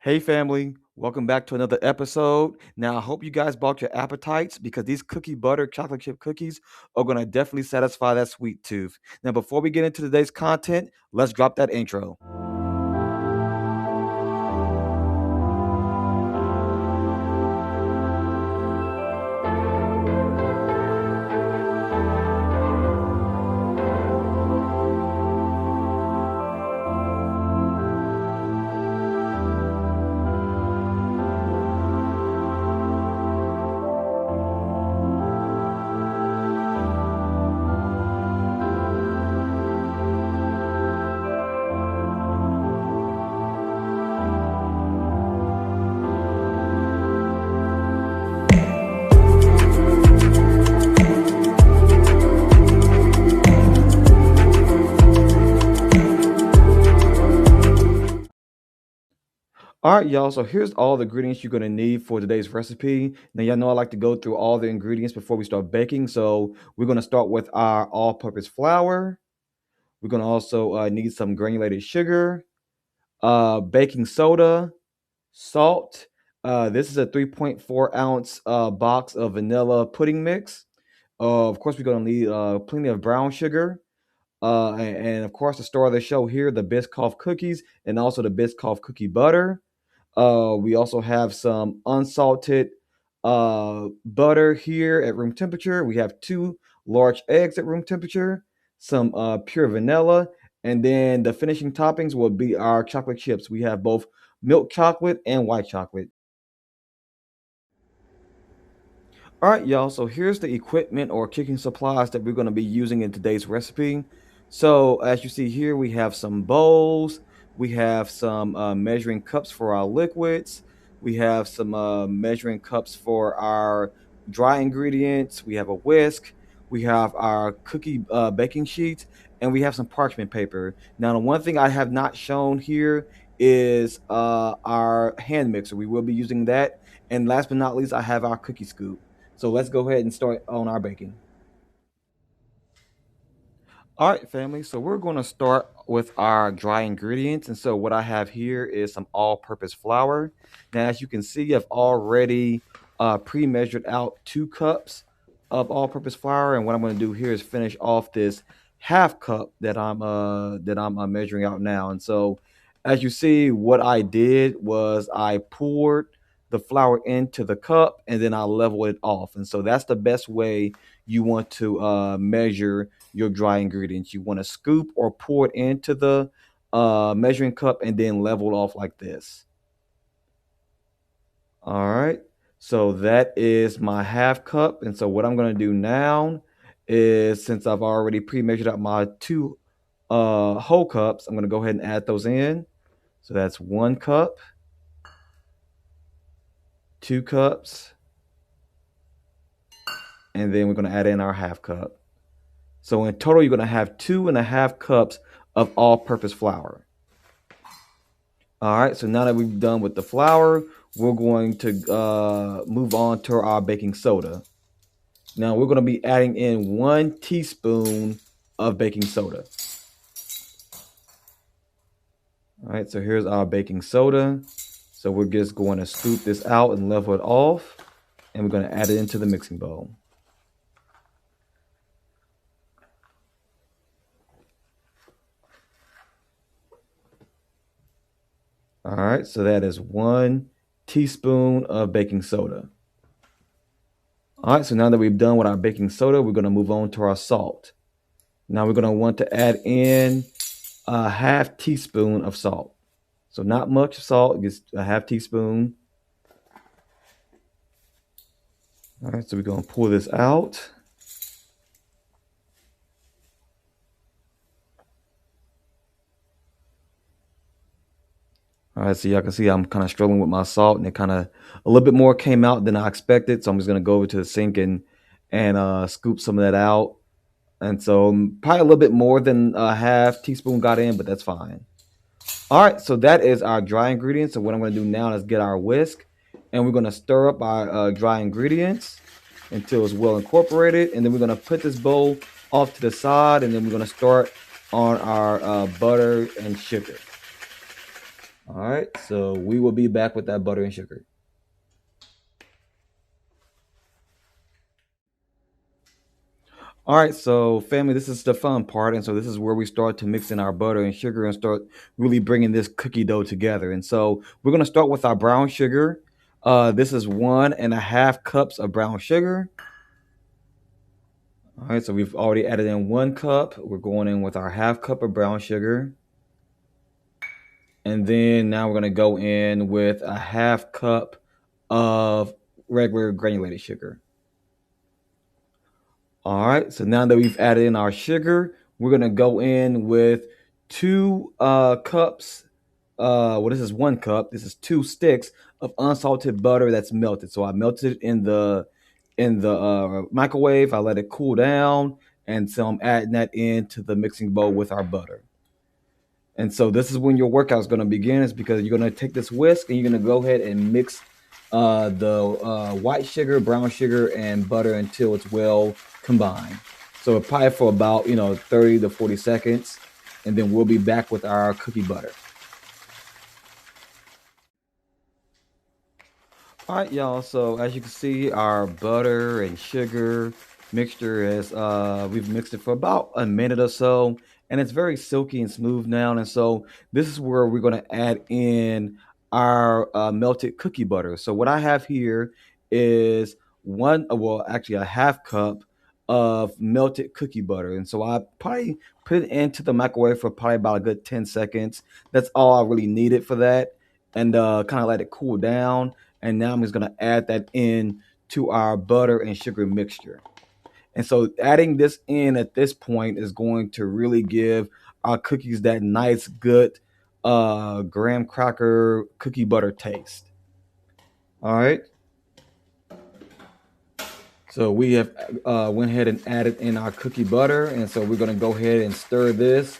Hey family, welcome back to another episode. Now, I hope you guys brought your appetites because these cookie butter chocolate chip cookies are going to definitely satisfy that sweet tooth. Now, before we get into today's content, let's drop that intro. All right, y'all. So here's all the ingredients you're going to need for today's recipe. Now, y'all know I like to go through all the ingredients before we start baking. So we're going to start with our all-purpose flour. We're going to also need some granulated sugar, baking soda, salt. This is a 3.4 ounce box of vanilla pudding mix. Of course, we're going to need plenty of brown sugar. And of course, the star of the show here, the Biscoff cookies, and also the Biscoff cookie butter. We also have some unsalted butter here at room temperature. We have two large eggs at room temperature, some pure vanilla, and then the finishing toppings will be our chocolate chips. We have both milk chocolate and white chocolate. All right, y'all. So here's the equipment or cooking supplies that we're going to be using in today's recipe. So as you see here, we have some bowls. We have some measuring cups for our liquids. We have some measuring cups for our dry ingredients. We have a whisk. We have our cookie baking sheet, and we have some parchment paper. Now, the one thing I have not shown here is our hand mixer. We will be using that. And last but not least, I have our cookie scoop. So let's go ahead and start on our baking. All right, family. So we're going to start with our dry ingredients. And so what I have here is some all-purpose flour. Now, as you can see, I've already pre-measured out 2 cups of all-purpose flour. And what I'm going to do here is finish off this half cup that I'm measuring out now. And so, as you see, what I did was I poured the flour into the cup and then I level it off. And so that's the best way you want to measure your dry ingredients. You want to scoop or pour it into the measuring cup and then level it off like this. All right. So that is my half cup. And so what I'm going to do now is, since I've already pre-measured out my two whole cups, I'm going to go ahead and add those in. So that's 1 cup, 2 cups, and then we're going to add in our half cup. So in total, you're going to have 2.5 cups of all-purpose flour. All right, so now that we've done with the flour, we're going to move on to our baking soda. Now we're going to be adding in 1 teaspoon of baking soda. All right, so here's our baking soda. So we're just going to scoop this out and level it off, and we're going to add it into the mixing bowl. All right, so that is 1 teaspoon of baking soda. All right, so now that we've done with our baking soda, we're going to move on to our salt. Now we're going to want to add in a half teaspoon of salt. So not much salt, just a half teaspoon. All right, so we're going to pour this out. All right, so y'all can see I'm kind of struggling with my salt, and it kind of a little bit more came out than I expected. So I'm just gonna go over to the sink and scoop some of that out. And so probably a little bit more than a half teaspoon got in, but that's fine. All right, so that is our dry ingredients. So what I'm gonna do now is get our whisk, and we're gonna stir up our dry ingredients until it's well incorporated, and then we're gonna put this bowl off to the side, and then we're gonna start on our butter and sugar. All right, so we will be back with that butter and sugar. All right, so family, this is the fun part, and so this is where we start to mix in our butter and sugar and start really bringing this cookie dough together. And so we're gonna start with our brown sugar. This is 1.5 cups of brown sugar. All right, so we've already added in 1 cup. We're going in with our half cup of brown sugar, and then now we're gonna go in with a half cup of regular granulated sugar. All right, so now that we've added in our sugar, we're gonna go in with 2 cups. Well, this is 1 cup. This is 2 sticks of unsalted butter that's melted. So I melted it in the microwave. I let it cool down, and so I'm adding that into the mixing bowl with our butter. And so this is when your workout is going to begin, is because you're going to take this whisk and you're going to go ahead and mix the white sugar, brown sugar, and butter until it's well combined. So probably for about 30 to 40 seconds, and then we'll be back with our cookie butter. All right, y'all. So as you can see, our butter and sugar mixture is we've mixed it for about a minute or so, and it's very silky and smooth now. And so this is where we're going to add in our melted cookie butter. So what I have here is well, actually a half cup of melted cookie butter, and so I probably put it into the microwave for probably about a good 10 seconds. That's all I really needed for that, and kind of let it cool down, and now I'm just gonna add that in to our butter and sugar mixture. And so adding this in at this point is going to really give our cookies that nice, good graham cracker cookie butter taste. All right. So we have went ahead and added in our cookie butter, and so we're gonna go ahead and stir this.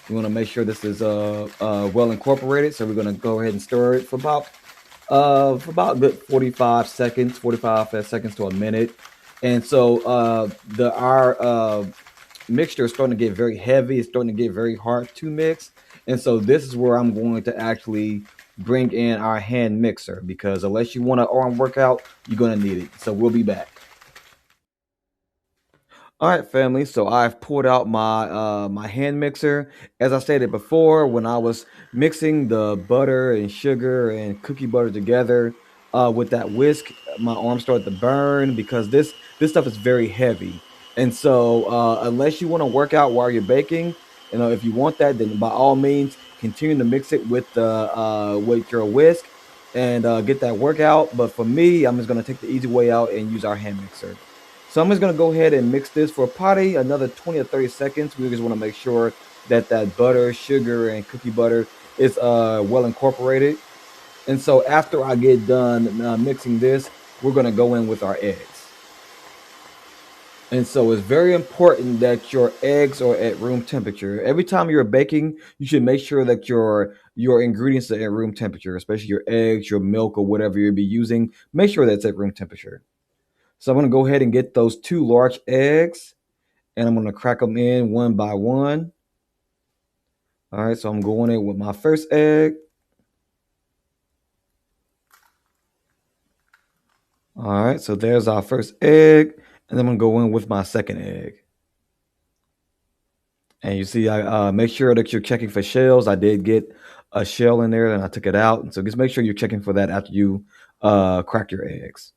We want to make sure this is well incorporated, so we're gonna go ahead and stir it for about good 45 seconds, 45 seconds to a minute. And so the our mixture is starting to get very heavy. It's starting to get very hard to mix. And so this is where I'm going to actually bring in our hand mixer, because unless you want an arm workout, you're going to need it. So we'll be back. All right, family. So I've poured out my hand mixer. As I stated before, when I was mixing the butter and sugar and cookie butter together with that whisk, my arm started to burn because this stuff is very heavy. And so unless you want to work out while you're baking, if you want that, then by all means continue to mix it with your whisk and get that workout. But for me, I'm just gonna take the easy way out and use our hand mixer. So I'm just gonna go ahead and mix this for probably another 20 or 30 seconds. We just want to make sure that that butter, sugar, and cookie butter is well incorporated. And so after I get done mixing this, we're gonna go in with our eggs. And so it's very important that your eggs are at room temperature. Every time you're baking, you should make sure that your ingredients are at room temperature, especially your eggs, your milk, or whatever you'll be using. Make sure that's at room temperature. So I'm going to go ahead and get those 2 large eggs, and I'm going to crack them in one by one. All right, so I'm going in with my first egg. All right, so there's our first egg, and then I'm going to go in with my second egg. And you see, I make sure that you're checking for shells. I did get a shell in there, and I took it out. And so just make sure you're checking for that after you crack your eggs.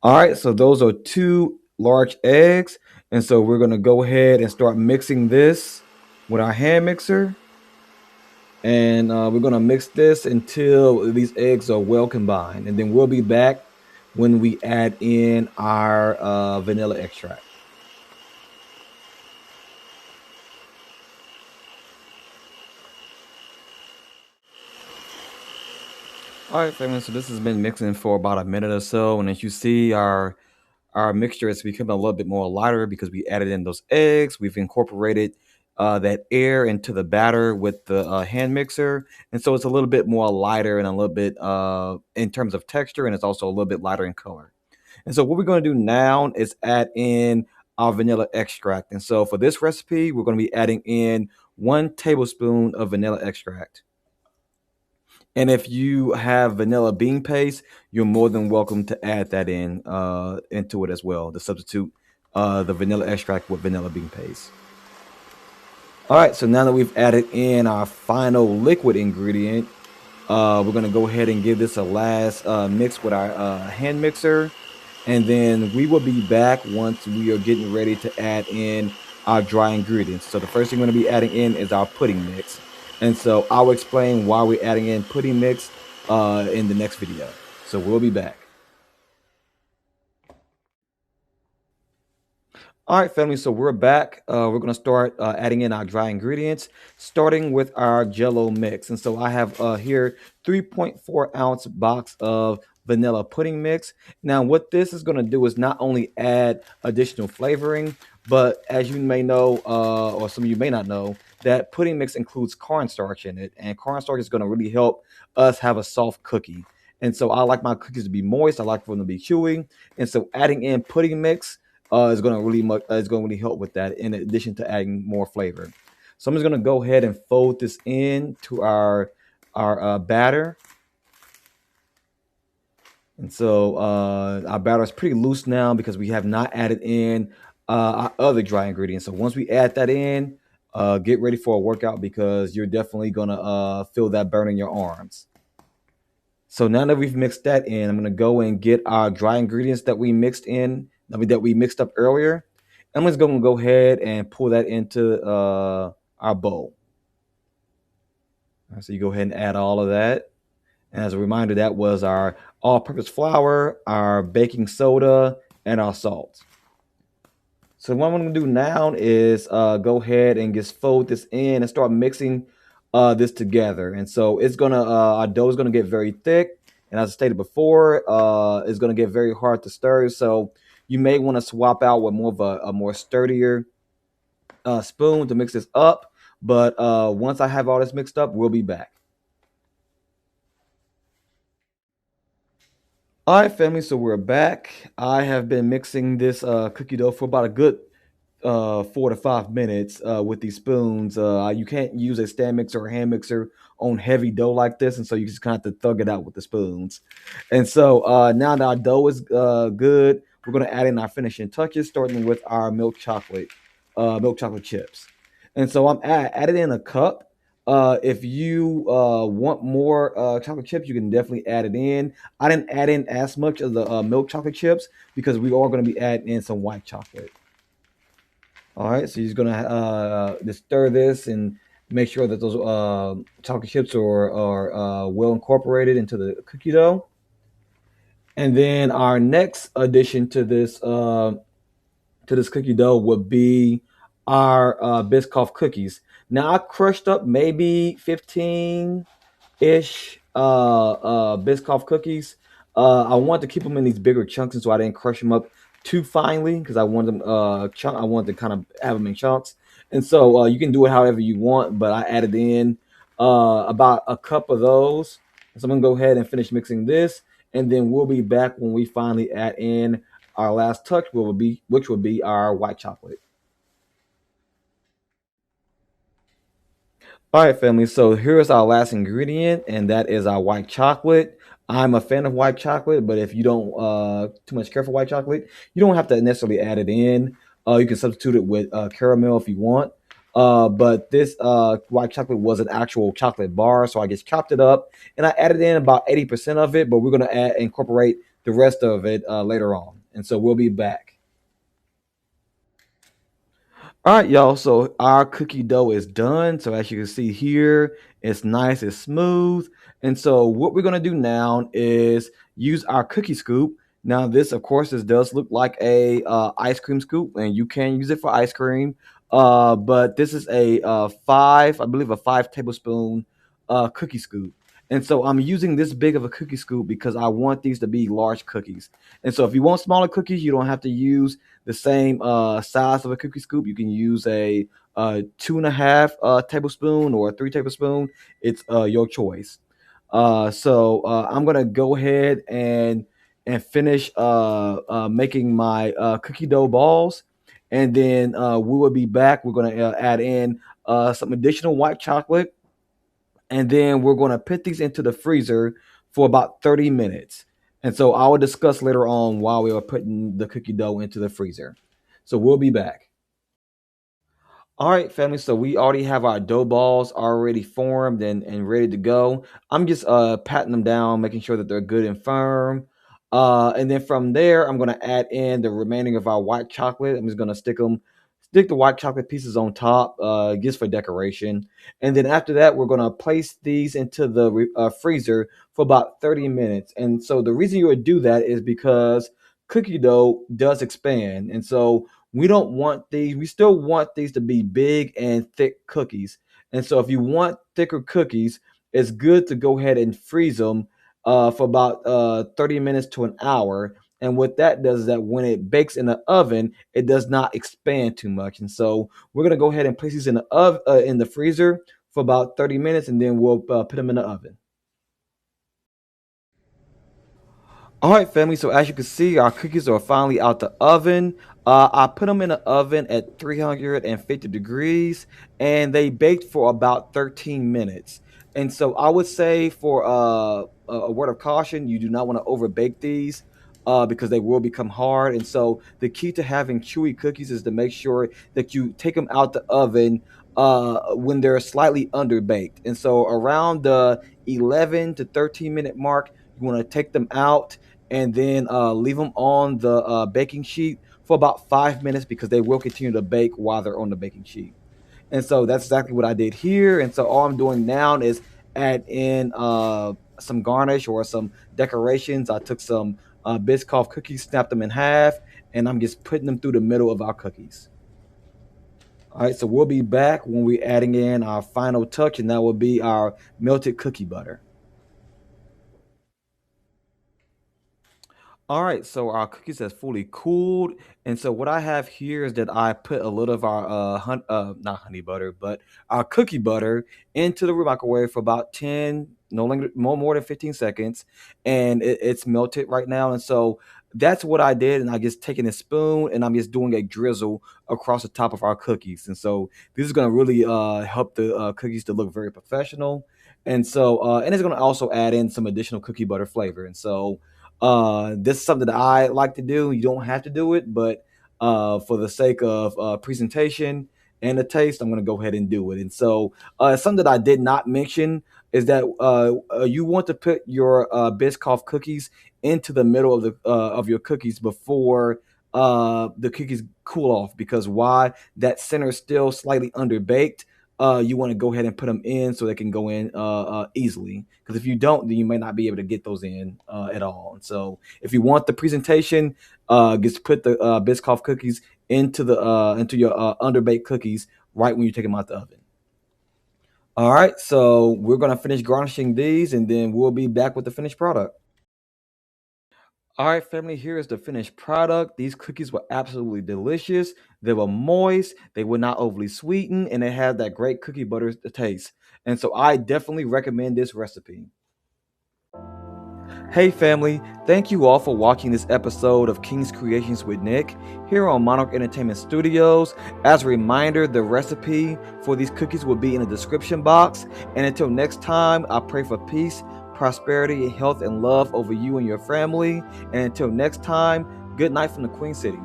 All right, so those are 2 large eggs. And so we're going to go ahead and start mixing this with our hand mixer. And we're going to mix this until these eggs are well combined. And then we'll be back when we add in our vanilla extract. All right, family. So this has been mixing for about a minute or so. And as you see, our mixture is becoming a little bit more lighter because we added in those eggs. We've incorporated that air into the batter with the hand mixer, and so it's a little bit more lighter and a little bit in terms of texture, and it's also a little bit lighter in color. And so what we're going to do now is add in our vanilla extract. And so for this recipe, we're going to be adding in 1 tablespoon of vanilla extract. And if you have vanilla bean paste, you're more than welcome to add that in into it as well to substitute the vanilla extract with vanilla bean paste. All right, so now that we've added in our final liquid ingredient, we're gonna go ahead and give this a last mix with our hand mixer, and then we will be back once we are getting ready to add in our dry ingredients. So the first thing we're gonna be adding in is our pudding mix, and so I'll explain why we're adding in pudding mix in the next video. So we'll be back. All right, family. So we're back. We're gonna start adding in our dry ingredients, starting with our Jello mix. And so I have here 3.4 ounce box of vanilla pudding mix. Now, what this is gonna do is not only add additional flavoring, but as you may know, or some of you may not know, that pudding mix includes cornstarch in it, and cornstarch is gonna really help us have a soft cookie. And so I like my cookies to be moist. I like for them to be chewy. And so adding in pudding mix is going to really is going to really help with that. In addition to adding more flavor, so I'm just going to go ahead and fold this in to our batter. And so our batter is pretty loose now because we have not added in our other dry ingredients. So once we add that in, get ready for a workout because you're definitely going to feel that burn in your arms. So now that we've mixed that in, I'm gonna go and get our dry ingredients that we mixed in, that we mixed up earlier. I'm just gonna go ahead and pour that into our bowl. So you go ahead and add all of that. And as a reminder, that was our all-purpose flour, our baking soda, and our salt. So what I'm gonna do now is go ahead and just fold this in and start mixing this together. And so it's gonna our dough is gonna get very thick, and as I stated before, it's gonna get very hard to stir. So you may want to swap out with more of a more sturdier spoon to mix this up. But once I have all this mixed up, we'll be back. All right, family. So we're back. I have been mixing this cookie dough for about a good 4 to 5 minutes with these spoons. You can't use a stand mixer or hand mixer on heavy dough like this, and so you just kind of have to thug it out with the spoons. And so now that our dough is good, we're going to add in our finishing touches, starting with our milk chocolate chips. And so I'm adding in a cup. If you want more chocolate chips, you can definitely add it in. I didn't add in as much of the milk chocolate chips because we are going to be adding in some white chocolate. All right, so you're just gonna just stir this and make sure that those chocolate chips are well incorporated into the cookie dough. And then our next addition to this cookie dough would be our Biscoff cookies. Now I crushed up maybe 15 ish Biscoff cookies. I wanted to keep them in these bigger chunks, and so I didn't crush them up too finely because I wanted them chunk. I wanted to kind of have them in chunks, and so you can do it however you want. But I added in about a cup of those. So I'm gonna go ahead and finish mixing this, and then we'll be back when we finally add in our last touch, which will be our white chocolate. All right, family. So here's our last ingredient, and that is our white chocolate. I'm a fan of white chocolate, but if you don't too much care for white chocolate, you don't have to necessarily add it in. You can substitute it with caramel if you want. But this white chocolate was an actual chocolate bar, so I just chopped it up and I added in about 80% of it. But we're gonna incorporate the rest of it later on, and so we'll be back. All right, y'all. So our cookie dough is done. So as you can see here, it's nice, it's smooth. And so what we're gonna do now is use our cookie scoop. Now this, of course, this does look like a ice cream scoop, and you can use it for ice cream. But this is a I believe, a 5 tablespoon cookie scoop. And so I'm using this big of a cookie scoop because I want these to be large cookies. And so if you want smaller cookies, you don't have to use the same size of a cookie scoop. You can use a 2.5 tablespoon or a 3 tablespoon. It's your choice. So I'm gonna go ahead and finish making my cookie dough balls, and then we will be back. We're gonna add in some additional white chocolate, And then we're going to put these into the freezer for about 30 minutes. And so I will discuss later on why we are putting the cookie dough into the freezer. So we'll be back. All right, family. So we already have our dough balls already formed and ready to go. I'm just patting them down, making sure that they're good and firm. And then from there, I'm gonna add in the remaining of our white chocolate. I'm just gonna stick the white chocolate pieces on top, just for decoration. And then after that, we're gonna place these into the freezer for about 30 minutes. And so the reason you would do that is because cookie dough does expand, and so we don't want these. We still want these to be big and thick cookies. And so if you want thicker cookies, it's good to go ahead and freeze them for about 30 minutes to an hour. And what that does is that when it bakes in the oven, it does not expand too much. And so we're gonna go ahead and place these in the in the freezer for about 30 minutes, and then we'll put them in the oven. All right, family. So as you can see, our cookies are finally out the oven. I put them in the oven at 350 degrees, and they baked for about 13 minutes. And so I would say, for a word of caution, you do not want to over bake these because they will become hard. And so the key to having chewy cookies is to make sure that you take them out the oven when they're slightly under baked. And so around the 11 to 13-minute mark, you want to take them out and then leave them on the baking sheet for about 5 minutes because they will continue to bake while they're on the baking sheet. And so that's exactly what I did here. And so all I'm doing now is add in some garnish or some decorations. I took some Biscoff cookies, snapped them in half, and I'm just putting them through the middle of our cookies. All right, so we'll be back when we're adding in our final touch, and that will be our melted cookie butter. All right, so our cookies has fully cooled, and so what I have here is that I put a little of our not honey butter, but our cookie butter into the microwave for about 10, no longer, more than 15 seconds, and it's melted right now. And so that's what I did, and I just taking a spoon and I'm just doing a drizzle across the top of our cookies. And so this is gonna really help the cookies to look very professional, and so and it's gonna also add in some additional cookie butter flavor. And so this is something that I like to do. You don't have to do it, but for the sake of presentation and the taste, I'm going to go ahead and do it. And so, something that I did not mention is that you want to put your Biscoff cookies into the middle of your cookies before the cookies cool off. Because why? That center is still slightly underbaked. You want to go ahead and put them in so they can go in easily. Because if you don't, then you may not be able to get those in at all. And so, if you want the presentation, just put the Biscoff cookies into your underbaked cookies right when you take them out the oven. All right, so we're gonna finish garnishing these, and then we'll be back with the finished product. All right, family, here is the finished product. These cookies were absolutely delicious. They were moist, they were not overly sweetened, and they had that great cookie butter taste. And so I definitely recommend this recipe. Hey, family, thank you all for watching this episode of King's Creations with Nick here on Monarch Entertainment Studios. As a reminder, the recipe for these cookies will be in the description box. And until next time, I pray for peace, prosperity, health, and love over you and your family. And until next time, good night from the Queen City.